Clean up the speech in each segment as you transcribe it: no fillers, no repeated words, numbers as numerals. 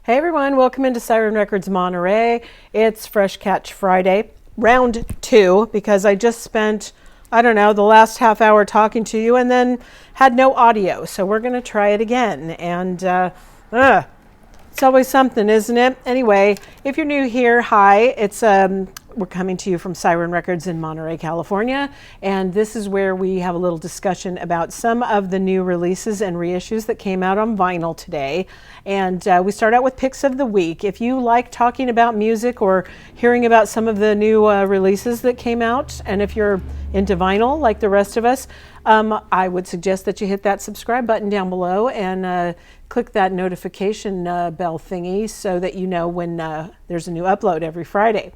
Hey everyone, welcome into Siren Records Monterey. It's Fresh Catch Friday, round 2, because I just spent, the last half hour talking to you and then had no audio. So we're going to try it again. And it's always something, isn't it? Anyway, if you're new here, hi. We're coming to you from Siren Records in Monterey, California, and this is where we have a little discussion about some of the new releases and reissues that came out on vinyl today. And we start out with picks of the week. If you like talking about music or hearing about some of the new releases that came out, and if you're into vinyl like the rest of us, I would suggest that you hit that subscribe button down below and click that notification bell thingy so that you know when there's a new upload every Friday.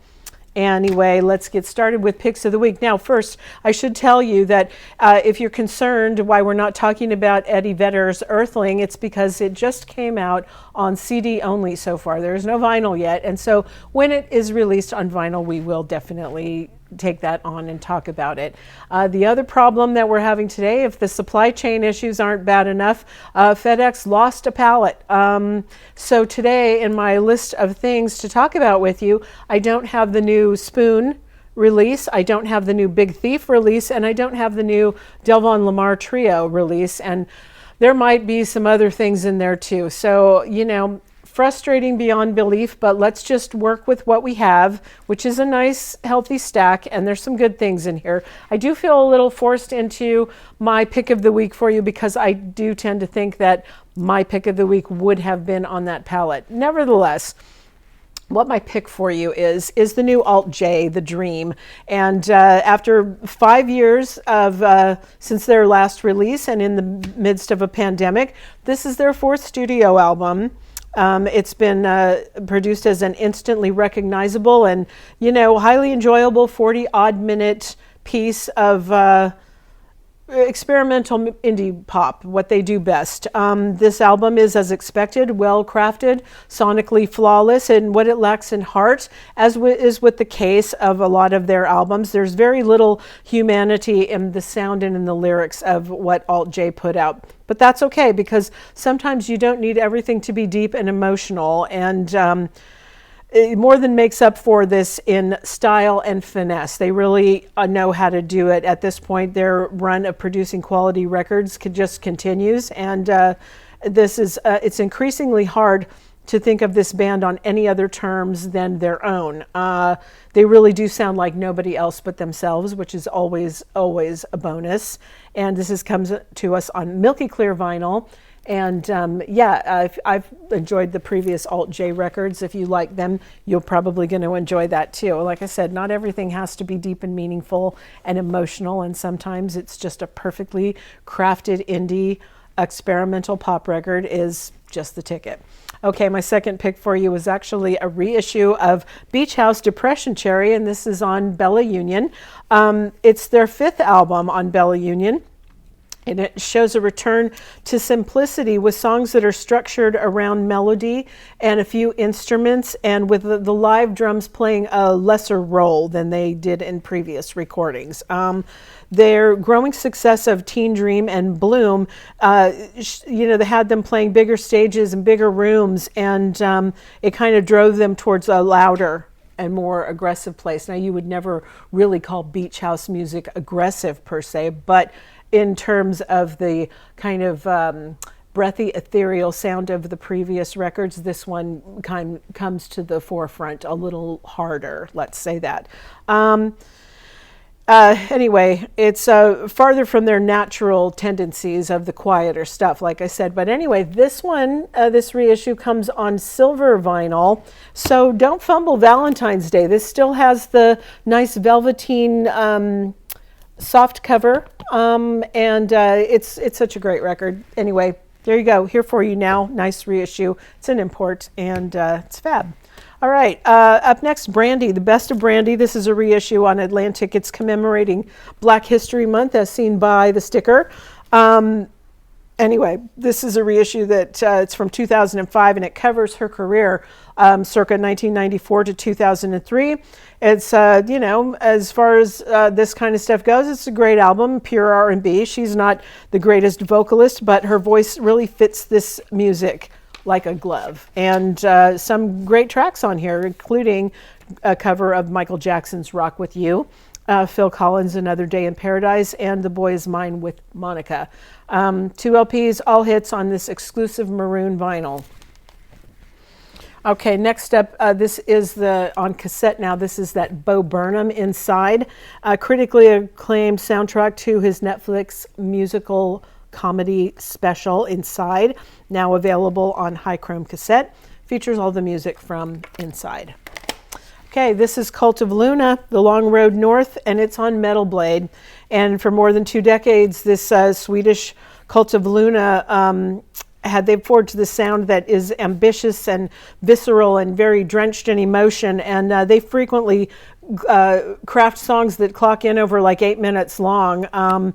Anyway, let's get started with picks of the week. Now, first, I should tell you that if you're concerned why we're not talking about Eddie Vedder's Earthling, it's because it just came out on CD only so far. There's no vinyl yet. And so when it is released on vinyl, we will definitely take that on and talk about it. The other problem that we're having today, if the supply chain issues aren't bad enough, FedEx lost a pallet. So today in my list of things to talk about with you, I don't have the new Spoon release, I don't have the new Big Thief release, and I don't have the new Delvon Lamar Trio release, and there might be some other things in there too. So, frustrating beyond belief, but let's just work with what we have, which is a nice, healthy stack, and there's some good things in here. I do feel a little forced into my pick of the week for you because I do tend to think that my pick of the week would have been on that palette. Nevertheless, what my pick for you is the new AltJ The Dream. And after 5 years of since their last release and in the midst of a pandemic, this is their 4th studio album. It's been produced as an instantly recognizable and, highly enjoyable 40-odd minute piece of experimental indie pop, what they do best. This album is, as expected, well-crafted, sonically flawless, and what it lacks in heart, as is with the case of a lot of their albums. There's very little humanity in the sound and in the lyrics of what AltJ put out. But that's okay, because sometimes you don't need everything to be deep and emotional, and it more than makes up for this in style and finesse. They really know how to do it. At this point, their run of producing quality records just continues, and it's increasingly hard to think of this band on any other terms than their own. They really do sound like nobody else but themselves, which is always a bonus. And this comes to us on Milky Clear vinyl. And I've enjoyed the previous AltJ records. If you like them, you're probably going to enjoy that too. Like I said, not everything has to be deep and meaningful and emotional, and sometimes it's just a perfectly crafted indie experimental pop record is just the ticket. Okay, my second pick for you was actually a reissue of Beach House Depression Cherry, and this is on Bella Union. It's their 5th album on Bella Union. And it shows a return to simplicity with songs that are structured around melody and a few instruments, and with the live drums playing a lesser role than they did in previous recordings. Their growing success of Teen Dream and Bloom, they had them playing bigger stages and bigger rooms, and it kind of drove them towards a louder and more aggressive place. Now, you would never really call beach house music aggressive per se, but in terms of the kind of breathy, ethereal sound of the previous records, this one comes to the forefront a little harder, let's say that. Anyway, it's farther from their natural tendencies of the quieter stuff, like I said. But anyway, this one, this reissue comes on silver vinyl. So don't fumble Valentine's Day. This still has the nice velveteen soft cover, and it's such a great record. Anyway, there you go. Here for you now. Nice reissue. It's an import, and it's fab. All right, up next, Brandy, the best of Brandy. This is a reissue on Atlantic. It's commemorating Black History Month, as seen by the sticker. Anyway, this is a reissue that it's from 2005, and it covers her career circa 1994 to 2003. It's, as far as this kind of stuff goes, it's a great album, pure R&B. She's not the greatest vocalist, but her voice really fits this music like a glove. And some great tracks on here, including a cover of Michael Jackson's Rock With You, Phil Collins' Another Day in Paradise, and The Boy Is Mine with Monica. 2 LPs, all hits on this exclusive maroon vinyl. Okay, next up, this is on cassette now. This is that Bo Burnham Inside, critically acclaimed soundtrack to his Netflix musical comedy special Inside, now available on high chrome cassette. Features all the music from Inside. Okay, this is Cult of Luna, The Long Road North, and it's on Metal Blade. And for more than 2 decades, this Swedish Cult of Luna they've forged the sound that is ambitious and visceral and very drenched in emotion, and they frequently craft songs that clock in over like 8 minutes long.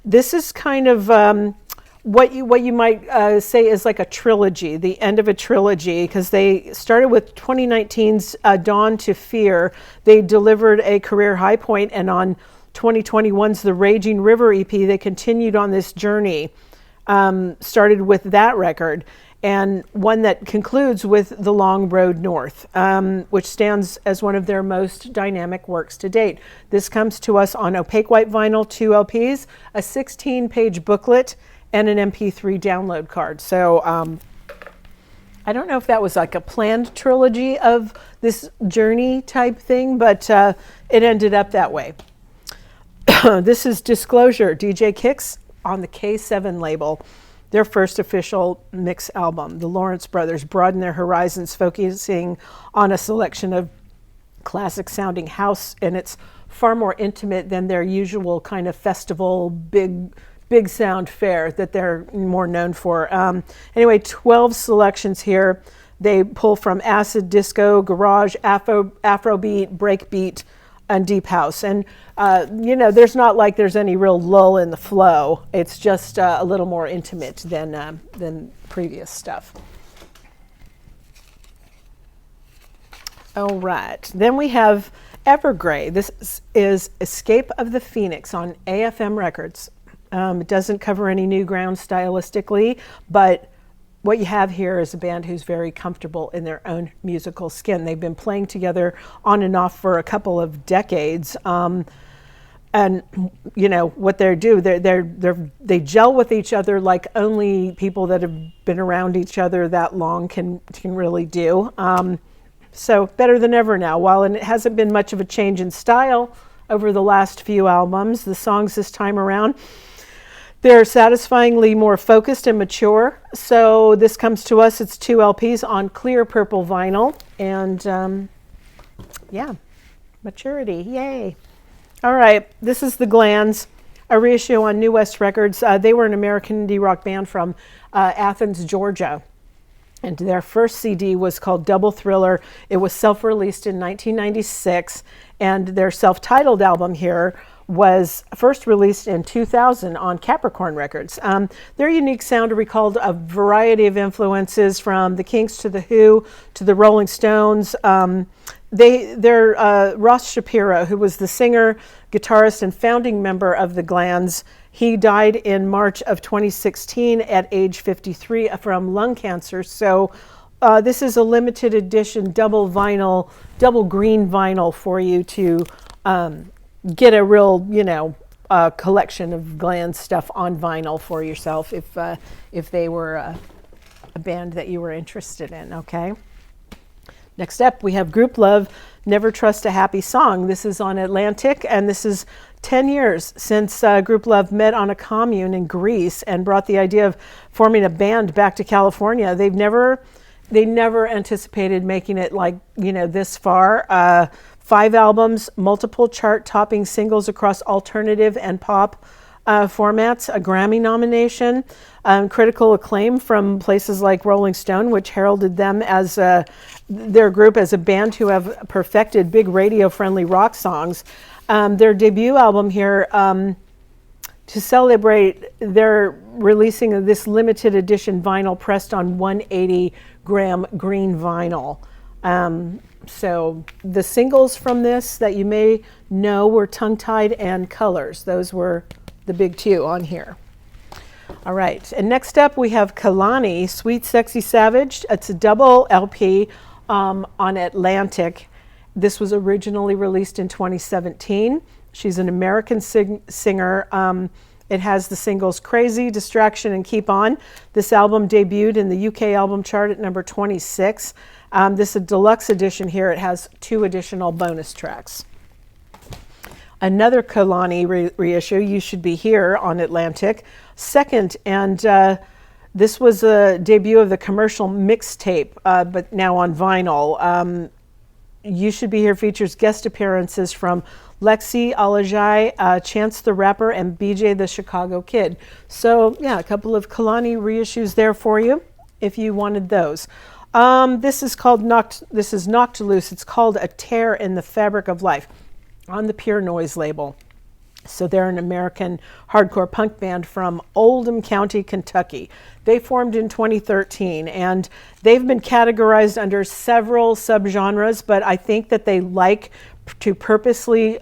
This is kind of what you might say is like a trilogy, the end of a trilogy, because they started with 2019's Dawn to Fear. They delivered a career high point, and on 2021's The Raging River EP, they continued on this journey. Started with that record, and one that concludes with The Long Road North, which stands as one of their most dynamic works to date. This comes to us on opaque white vinyl, 2 LPs, a 16-page booklet, and an MP3 download card. So I don't know if that was like a planned trilogy of this journey type thing, but it ended up that way. This is Disclosure, DJ Kicks, on the K7 label, their first official mix album. The Lawrence brothers broaden their horizons, focusing on a selection of classic sounding house, and it's far more intimate than their usual kind of festival, big sound fare that they're more known for. Anyway, 12 selections here. They pull from acid, disco, garage, Afrobeat, breakbeat, and deep house. And there's not like there's any real lull in the flow. It's just a little more intimate than previous stuff. All right, then we have Evergray. This is Escape of the Phoenix on AFM Records. It doesn't cover any new ground stylistically, but what you have here is a band who's very comfortable in their own musical skin. They've been playing together on and off for a couple of decades. And what they do, they gel with each other like only people that have been around each other that long can really do. So better than ever now. While it hasn't been much of a change in style over the last few albums, the songs this time around, they're satisfyingly more focused and mature. So this comes to us, it's 2 LPs on clear purple vinyl. And maturity, yay. All right, this is the Glands, a reissue on New West Records. They were an American indie rock band from Athens, Georgia. And their first CD was called Double Thriller. It was self-released in 1996. And their self-titled album here was first released in 2000 on Capricorn Records. Their unique sound recalled a variety of influences from the Kinks to the Who to the Rolling Stones. Ross Shapiro, who was the singer, guitarist, and founding member of the Glands, he died in March of 2016 at age 53 from lung cancer. So this is a limited edition double green vinyl for you to get a real, collection of Glands stuff on vinyl for yourself if they were a band that you were interested in, okay? Next up, we have Group Love, Never Trust a Happy Song. This is on Atlantic, and this is 10 years since Group Love met on a commune in Greece and brought the idea of forming a band back to California. They never anticipated making it this far. 5 albums, multiple chart-topping singles across alternative and pop formats, a Grammy nomination, critical acclaim from places like Rolling Stone, which heralded them as their group as a band who have perfected big radio-friendly rock songs. Their debut album here, to celebrate, they're releasing this limited edition vinyl pressed on 180-gram green vinyl. So the singles from this that you may know were Tongue Tied and Colors. Those were the big 2 on here. All right, and next up we have Kalani, Sweet Sexy Savage. It's a double LP on Atlantic. This was originally released in 2017. She's an American singer. It has the singles Crazy, Distraction, and Keep On. This album debuted in the UK album chart at number 26. This is a deluxe edition here. It has 2 additional bonus tracks. Another Kalani reissue, You Should Be Here on Atlantic. Second, and this was a debut of the commercial mixtape, but now on vinyl. You Should Be Here features guest appearances from Lexi, AltJ, Chance the Rapper, and BJ the Chicago Kid. So yeah, a couple of Kalani reissues there for you if you wanted those. This is Knocked Loose. It's called A Tear in the Fabric of Life on the Pure Noise label. So they're an American hardcore punk band from Oldham County, Kentucky. They formed in 2013, and they've been categorized under several subgenres, but I think that they like to purposely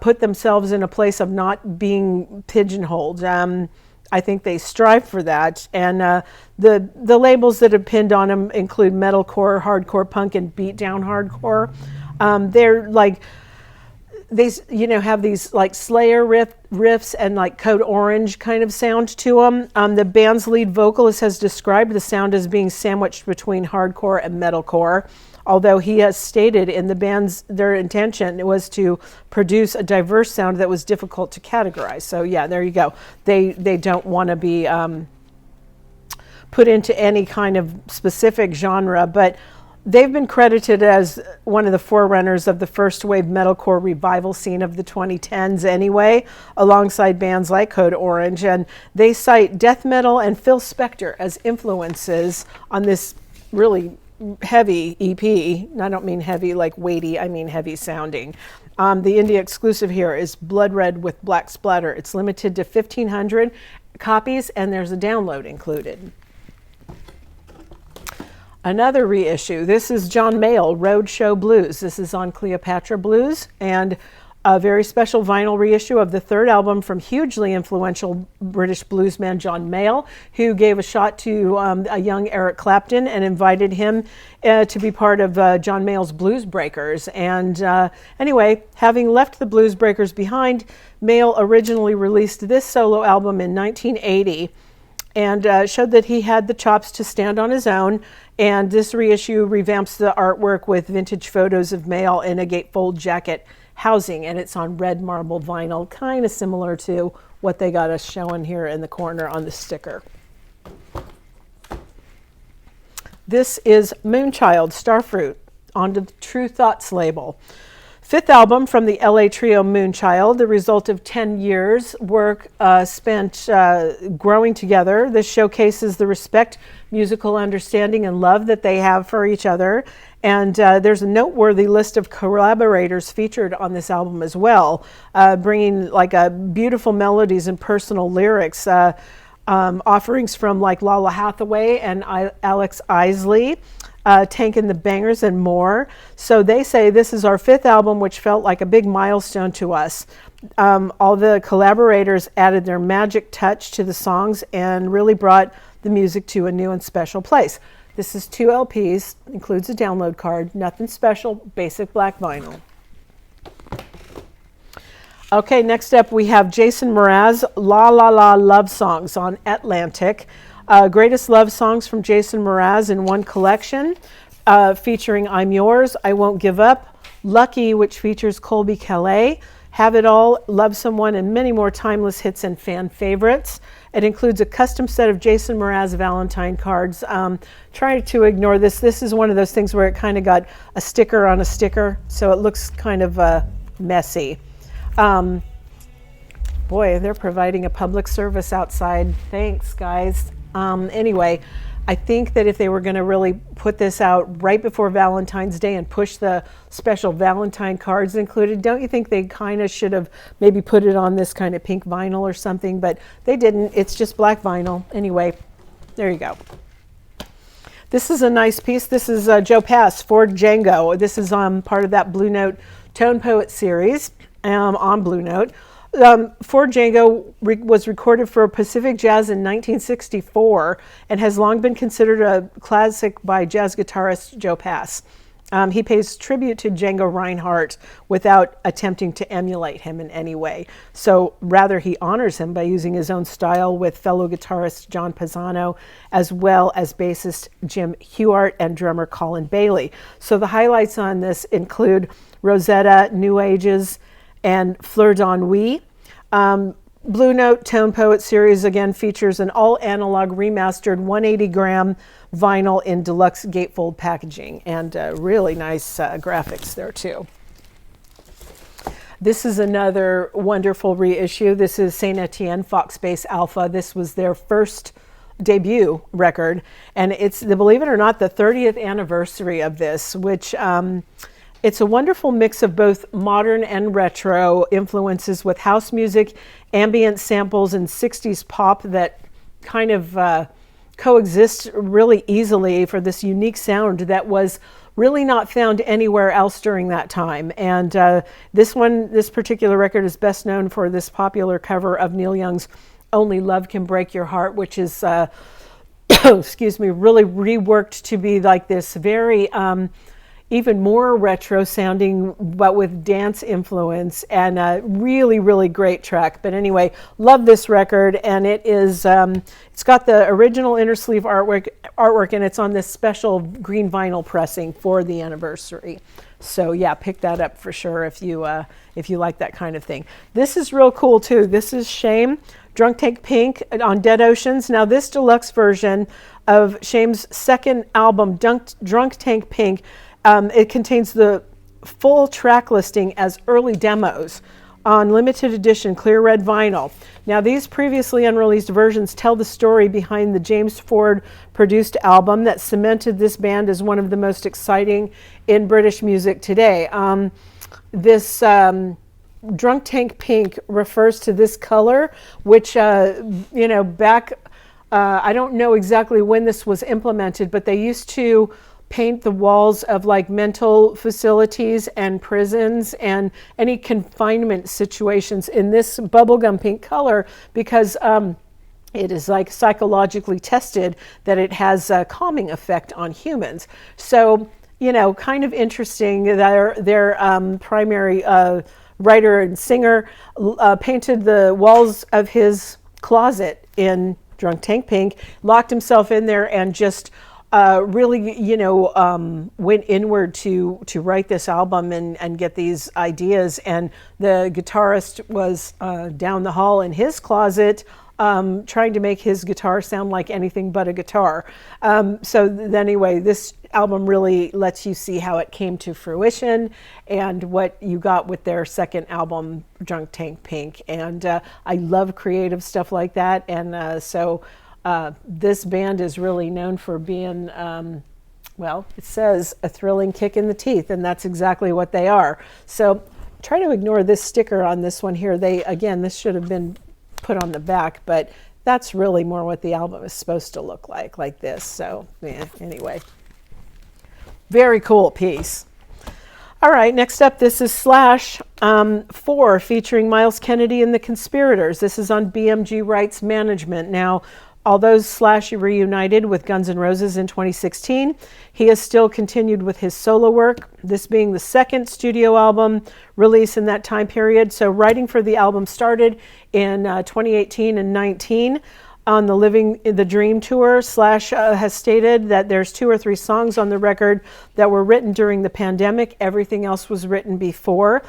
put themselves in a place of not being pigeonholed. I think they strive for that, and the labels that have pinned on them include metalcore, hardcore punk, and beatdown hardcore. They're like, they have these like Slayer riffs and like Code Orange kind of sound to them. The band's lead vocalist has described the sound as being sandwiched between hardcore and metalcore, although he has stated in the band's their intention was to produce a diverse sound that was difficult to categorize. So yeah, there you go. They don't want to be put into any kind of specific genre, but they've been credited as one of the forerunners of the first wave metalcore revival scene of the 2010s anyway, alongside bands like Code Orange. And they cite death metal and Phil Spector as influences on this really heavy EP. I don't mean heavy like weighty, I mean heavy sounding. The India exclusive here is Blood Red with Black Splatter. It's limited to 1,500 copies, and there's a download included. Another reissue. This is John Mayall, Roadshow Blues. This is on Cleopatra Blues, and a very special vinyl reissue of the third album from hugely influential British bluesman John Mayall, who gave a shot to a young Eric Clapton and invited him to be part of John Mayall's Blues Breakers. And anyway, having left the Blues Breakers behind, Mayall originally released this solo album in 1980 and showed that he had the chops to stand on his own. And this reissue revamps the artwork with vintage photos of Mayall in a gatefold jacket housing, and it's on red marble vinyl, kind of similar to what they got us showing here in the corner on the sticker. This is Moonchild, Starfruit, onto the True Thoughts label. Fifth album from the LA trio Moonchild, the result of 10 years work spent growing together. This showcases the respect, musical understanding, and love that they have for each other. And there's a noteworthy list of collaborators featured on this album as well, bringing like beautiful melodies and personal lyrics. Offerings from like Lala Hathaway and Alex Isley. Tank and the Bangers, and more. So they say this is our fifth album, which felt like a big milestone to us. All the collaborators added their magic touch to the songs and really brought the music to a new and special place. This is 2 LPs, includes a download card, nothing special, basic black vinyl. Okay, next up we have Jason Mraz, La La La Love Songs on Atlantic. Greatest love songs from Jason Mraz in one collection, featuring I'm Yours, I Won't Give Up, Lucky, which features Colby Calais, Have It All, Love Someone, and many more timeless hits and fan favorites. It includes a custom set of Jason Mraz Valentine cards. Try to ignore this. This is one of those things where it kind of got a sticker on a sticker, so it looks kind of messy. Boy, they're providing a public service outside. Thanks, guys. Anyway, I think that if they were going to really put this out right before Valentine's Day and push the special Valentine cards included, don't you think they kind of should have maybe put it on this kind of pink vinyl or something? But they didn't. It's just black vinyl. Anyway, there you go. This is a nice piece. This is Joe Pass for Django. This is part of that Blue Note Tone Poet series on Blue Note. For Django was recorded for Pacific Jazz in 1964 and has long been considered a classic by jazz guitarist Joe Pass. He pays tribute to Django Reinhardt without attempting to emulate him in any way. So rather, he honors him by using his own style with fellow guitarist John Pisano, as well as bassist Jim Huart and drummer Colin Bailey. So the highlights on this include Rosetta, New Ages, and Fleur d'Ennui. Blue Note Tone Poet series again features an all-analog remastered 180-gram vinyl in deluxe gatefold packaging, and really nice graphics there too. This is another wonderful reissue. This is Saint Etienne Fox Bass Alpha. This was their first debut record, and it's, believe it or not, the 30th anniversary of this, which it's a wonderful mix of both modern and retro influences with house music, ambient samples, and 60s pop that kind of coexist really easily for this unique sound that was really not found anywhere else during that time. And this particular record is best known for this popular cover of Neil Young's Only Love Can Break Your Heart, which is, excuse me, really reworked to be like this very even more retro sounding, but with dance influence, and a really, really great track. But anyway, love this record, and it is, it's got the original inner sleeve artwork, and it's on this special green vinyl pressing for the anniversary. So yeah, pick that up for sure if you like that kind of thing. This is real cool too. This is Chaim, Drunk Tank Pink on Dead Oceans. Now this deluxe version of Chaim's second album, Drunk Tank Pink, it contains the full track listing as early demos on limited edition clear red vinyl. Now, these previously unreleased versions tell the story behind the James Ford produced album that cemented this band as one of the most exciting in British music today. This Drunk Tank Pink refers to this color, which, back, I don't know exactly when this was implemented, but they used to paint the walls of like mental facilities and prisons and any confinement situations in this bubblegum pink color because it is like psychologically tested that it has a calming effect on humans. So, kind of interesting. Their primary writer and singer painted the walls of his closet in Drunk Tank Pink, locked himself in there, and just really, went inward to write this album and get these ideas. And the guitarist was down the hall in his closet trying to make his guitar sound like anything but a guitar. Anyway, this album really lets you see how it came to fruition and what you got with their second album, Drunk Tank Pink. And I love creative stuff like that. And this band is really known for being, it says a thrilling kick in the teeth, and that's exactly what they are. So try to ignore this sticker on this one here. This should have been put on the back, but that's really more what the album is supposed to look like this. So yeah, anyway, very cool piece. All right, next up, this is Slash 4 featuring Miles Kennedy and the Conspirators. This is on BMG Rights Management. Now, although Slash reunited with Guns N' Roses in 2016, he has still continued with his solo work, this being the second studio album release in that time period. So writing for the album started in 2018 and 19. On the Living the Dream tour, Slash has stated that there's 2 or 3 songs on the record that were written during the pandemic. Everything else was written before.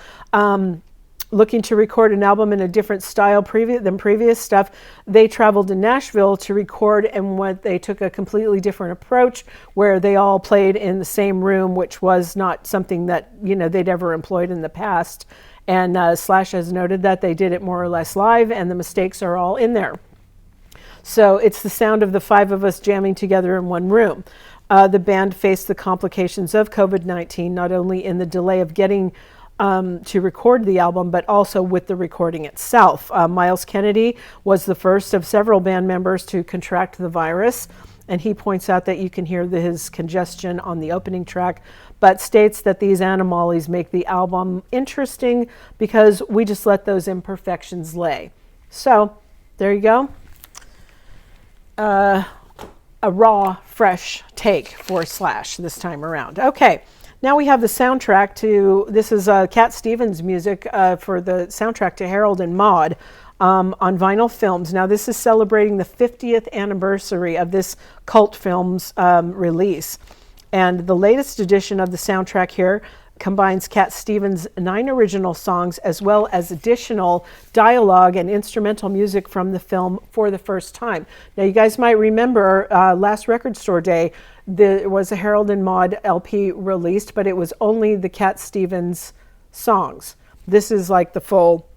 Looking to record an album in a different style than previous stuff, they traveled to Nashville to record, and they took a completely different approach where they all played in the same room, which was not something that they'd ever employed in the past. And Slash has noted that they did it more or less live, and the mistakes are all in there. So it's the sound of the 5 of us jamming together in one room. The band faced the complications of COVID-19, not only in the delay of getting to record the album, but also with the recording itself. Miles Kennedy was the first of several band members to contract the virus, and he points out that you can hear his congestion on the opening track, but states that these anomalies make the album interesting because we just let those imperfections lay. So there you go. A raw, fresh take for Slash this time around. Okay, now we have the soundtrack to, this is Cat Stevens' music for the soundtrack to Herald and Mod on vinyl films. Now this is celebrating the 50th anniversary of this cult film's release. And the latest edition of the soundtrack here combines Cat Stevens' 9 original songs as well as additional dialogue and instrumental music from the film for the first time. Now you guys might remember last Record Store Day there was a Herald and Mod LP released, but it was only the Cat Stevens songs. This is like the full,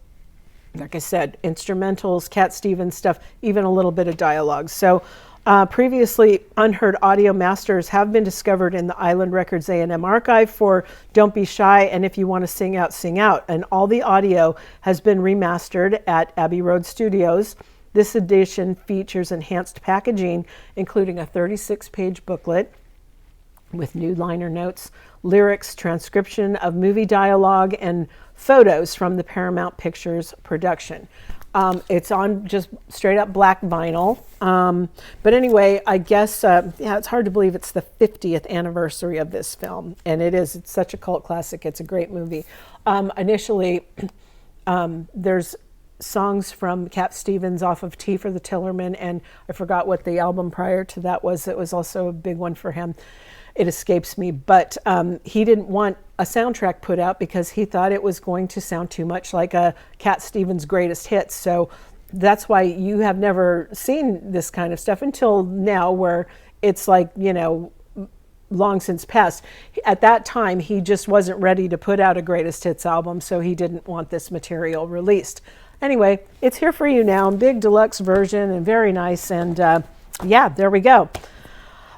like I said, instrumentals, Cat Stevens stuff, even a little bit of dialogue. So previously unheard audio masters have been discovered in the Island Records A&M archive for Don't Be Shy and If You Want to Sing Out, Sing Out. And all the audio has been remastered at Abbey Road Studios. This edition features enhanced packaging, including a 36-page booklet with new liner notes, lyrics, transcription of movie dialogue, and photos from the Paramount Pictures production. It's on just straight up black vinyl. But anyway, I guess, yeah, it's hard to believe it's the 50th anniversary of this film. And it is. It's such a cult classic. It's a great movie. Initially, there's songs from Cat Stevens off of Tea for the Tillerman. And I forgot what the album prior to that was. It was also a big one for him. It escapes me, but he didn't want a soundtrack put out because he thought it was going to sound too much like a Cat Stevens greatest hits. So that's why you have never seen this kind of stuff until now, where it's like, you know, long since passed. At that time, he just wasn't ready to put out a greatest hits album, so he didn't want this material released. Anyway, it's here for you now, big deluxe version and very nice. And yeah, there we go.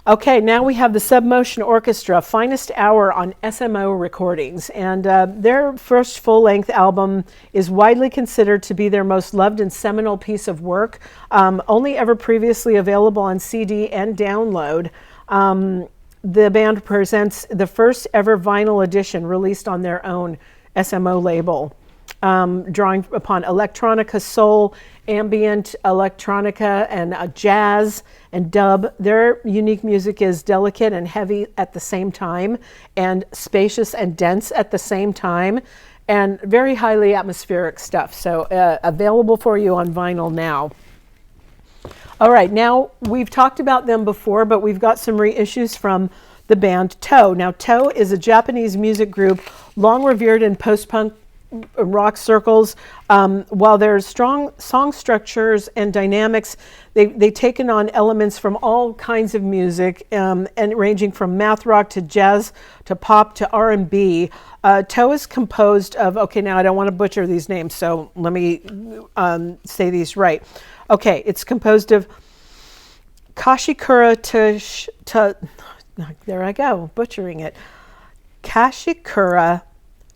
Okay, now we have the Submotion Orchestra, Finest Hour on SMO Recordings. And their first full-length album is widely considered to be their most loved and seminal piece of work, only ever previously available on CD and download. The band presents the first ever vinyl edition released on their own SMO label, drawing upon electronica, soul, ambient electronica, and jazz and dub. Their unique music is delicate and heavy at the same time, and spacious and dense at the same time, and very highly atmospheric stuff. So available for you on vinyl now. All right, now we've talked about them before, but we've got some reissues from the band Toe. Now, Toe is a Japanese music group long revered in post-punk rock circles. While there's strong song structures and dynamics, they've taken on elements from all kinds of music, and ranging from math rock to jazz to pop to R&B. Toe is composed of, okay, now I don't want to butcher these names, so let me say these right. Okay, it's composed of Kashikura there I go, butchering it. Kashikura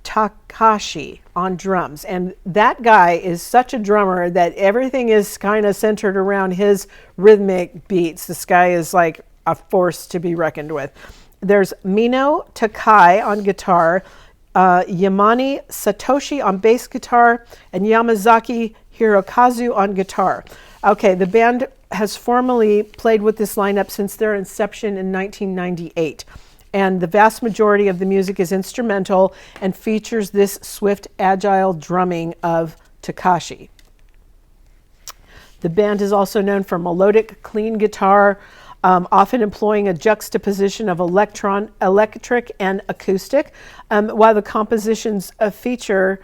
Takashi on drums, and that guy is such a drummer that everything is kind of centered around his rhythmic beats. This guy is like a force to be reckoned with. There's Mino Takai on guitar, Yamani Satoshi on bass guitar, and Yamazaki Hirokazu on guitar. Okay, the band has formally played with this lineup since their inception in 1998. And the vast majority of the music is instrumental and features this swift, agile drumming of Takashi. The band is also known for melodic, clean guitar, often employing a juxtaposition of electric and acoustic, while the compositions feature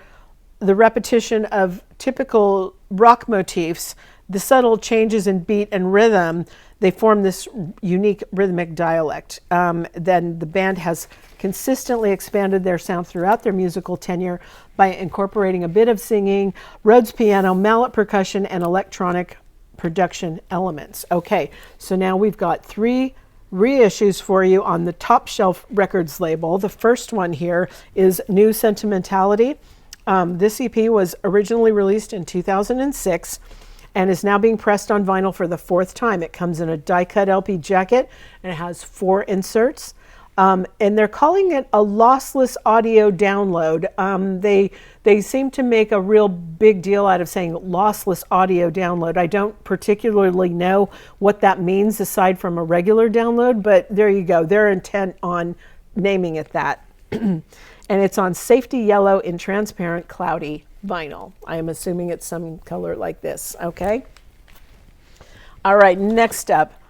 the repetition of typical rock motifs, the subtle changes in beat and rhythm. They form this unique rhythmic dialect. Then the band has consistently expanded their sound throughout their musical tenure by incorporating a bit of singing, Rhodes piano, mallet percussion, and electronic production elements. Okay, so now we've got 3 reissues for you on the Top Shelf Records label. The first one here is New Sentimentality. This EP was originally released in 2006. and is now being pressed on vinyl for the fourth time. It comes in a die-cut LP jacket, and it has 4 inserts. And they're calling it a lossless audio download. They seem to make a real big deal out of saying lossless audio download. I don't particularly know what that means aside from a regular download, but there you go. They're intent on naming it that. And it's on safety yellow in transparent cloudy vinyl. I am assuming it's some color like this, okay? All right, next up.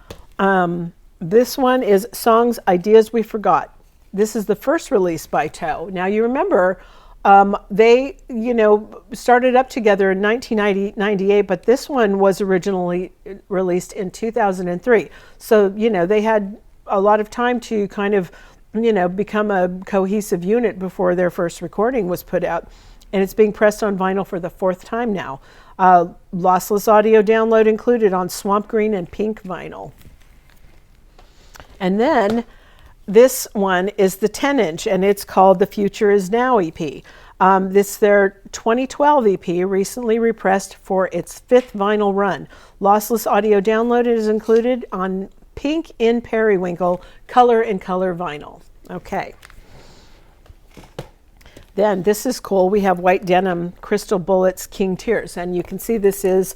This one is Songs, Ideas We Forgot. This is the first release by Toe. Now you remember they, started up together in 1998, but this one was originally released in 2003. So, they had a lot of time to kind of, become a cohesive unit before their first recording was put out. And it's being pressed on vinyl for the 4th time now. Lossless audio download included on swamp green and pink vinyl. And then this one is the 10-inch, and it's called The Future Is Now EP. This is their 2012 EP, recently repressed for its 5th vinyl run. Lossless audio download is included on pink in periwinkle, color in color vinyl. Okay. Then this is cool. We have White Denim, Crystal Bullets, King Tears, and you can see this is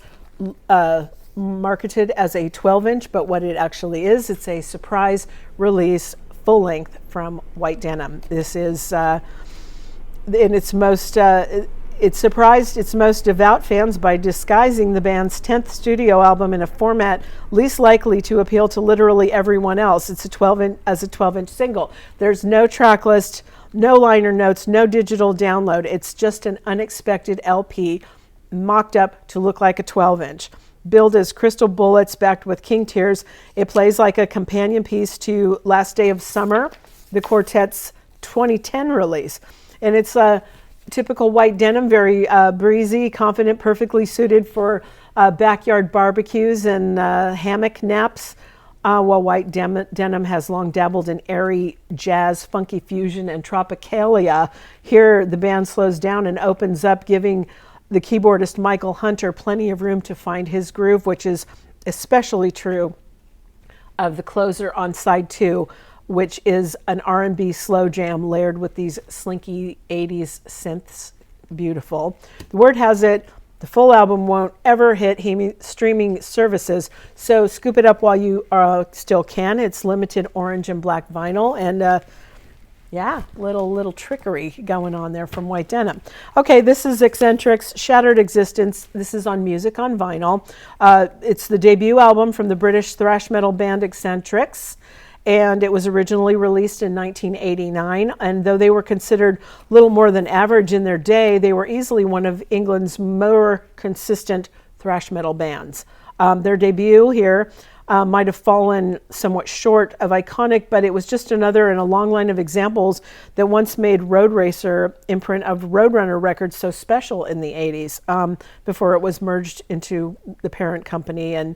marketed as a 12-inch, but what it actually is, it's a surprise release full length from White Denim. This is in its most it surprised its most devout fans by disguising the band's 10th studio album in a format least likely to appeal to literally everyone else. It's a 12-inch single. There's no track list, no liner notes, no digital download. It's just an unexpected LP mocked up to look like a 12-inch. Billed as Crystal Bullets backed with King Tears, it plays like a companion piece to Last Day of Summer, the quartet's 2010 release. And it's a typical White Denim, very breezy, confident, perfectly suited for backyard barbecues and hammock naps, while White Denim has long dabbled in airy jazz, funky fusion, and tropicalia. Here, the band slows down and opens up, giving the keyboardist Michael Hunter plenty of room to find his groove, which is especially true of the closer on side 2, which is an R&B slow jam layered with these slinky 80s synths. Beautiful. The word has it, the full album won't ever hit streaming services, so scoop it up while you still can. It's limited orange and black vinyl, and yeah, little trickery going on there from White Denim. Okay, this is Eccentrics, Shattered Existence. This is on Music on Vinyl. It's the debut album from the British thrash metal band Eccentrics, and it was originally released in 1989. And though they were considered little more than average in their day, they were easily one of England's more consistent thrash metal bands. Their debut here might have fallen somewhat short of iconic, but it was just another in a long line of examples that once made Road Racer imprint of Roadrunner Records so special in the 80s, before it was merged into the parent company and,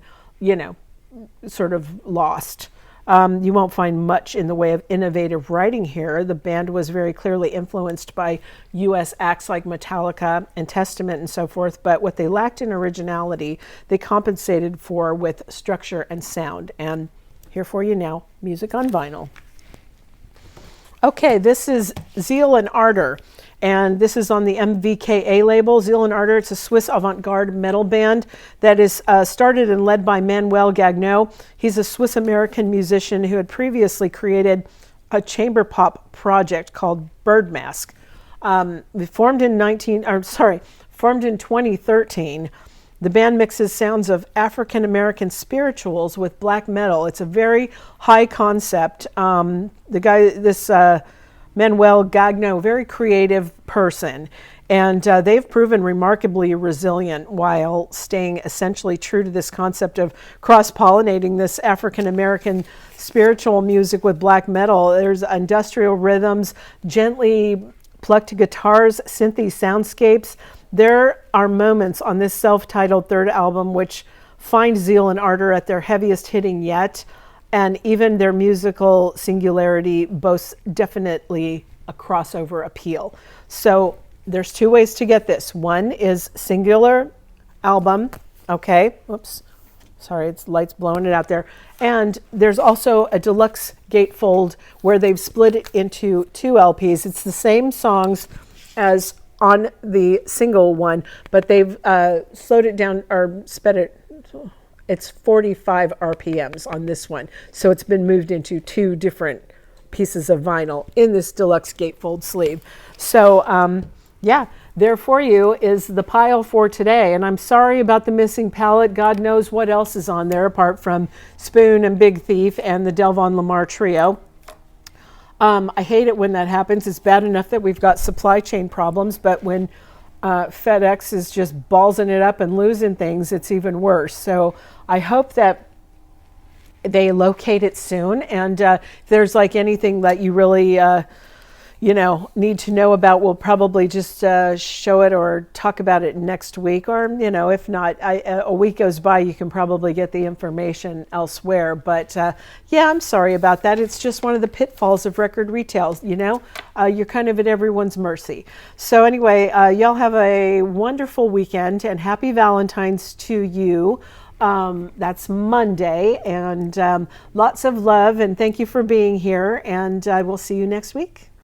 sort of lost. You won't find much in the way of innovative writing here. The band was very clearly influenced by U.S. acts like Metallica and Testament and so forth, but what they lacked in originality, they compensated for with structure and sound. And here for you now, Music on Vinyl. Okay, this is Zeal and Ardor, and this is on the MVKA label. Zeal and Ardor, it's a Swiss avant-garde metal band that is started and led by Manuel Gagnon. He's a Swiss-American musician who had previously created a chamber pop project called Bird Mask. Formed in 2013. The band mixes sounds of African-American spirituals with black metal. It's a very high concept. Manuel Gagnon, very creative person, and they've proven remarkably resilient while staying essentially true to this concept of cross-pollinating this African-American spiritual music with black metal. There's industrial rhythms, gently plucked guitars, synthy soundscapes. There are moments on this self-titled third album which find Zeal and Ardor at their heaviest hitting yet, and even their musical singularity boasts definitely a crossover appeal. So there's 2 ways to get this. One is singular album, Okay, whoops. Sorry, it's light's blowing it out there. And there's also a deluxe gatefold where they've split it into 2 LPs. It's the same songs as on the single one, but they've slowed it down or sped it. It's 45 RPMs on this one. So it's been moved into 2 different pieces of vinyl in this deluxe gatefold sleeve. So yeah, there for you is the pile for today. And I'm sorry about the missing palette. God knows what else is on there apart from Spoon and Big Thief and the Delvon Lamar Trio. I hate it when that happens. It's bad enough that we've got supply chain problems, but when FedEx is just ballsing it up and losing things, it's even worse. So I hope that they locate it soon. And if there's like anything that you really need to know about, we'll probably just show it or talk about it next week. Or, if not, a week goes by, you can probably get the information elsewhere. But yeah, I'm sorry about that. It's just one of the pitfalls of record retail. You're kind of at everyone's mercy. So anyway, y'all have a wonderful weekend and happy Valentine's to you. That's Monday, and lots of love, and thank you for being here, and I will see you next week.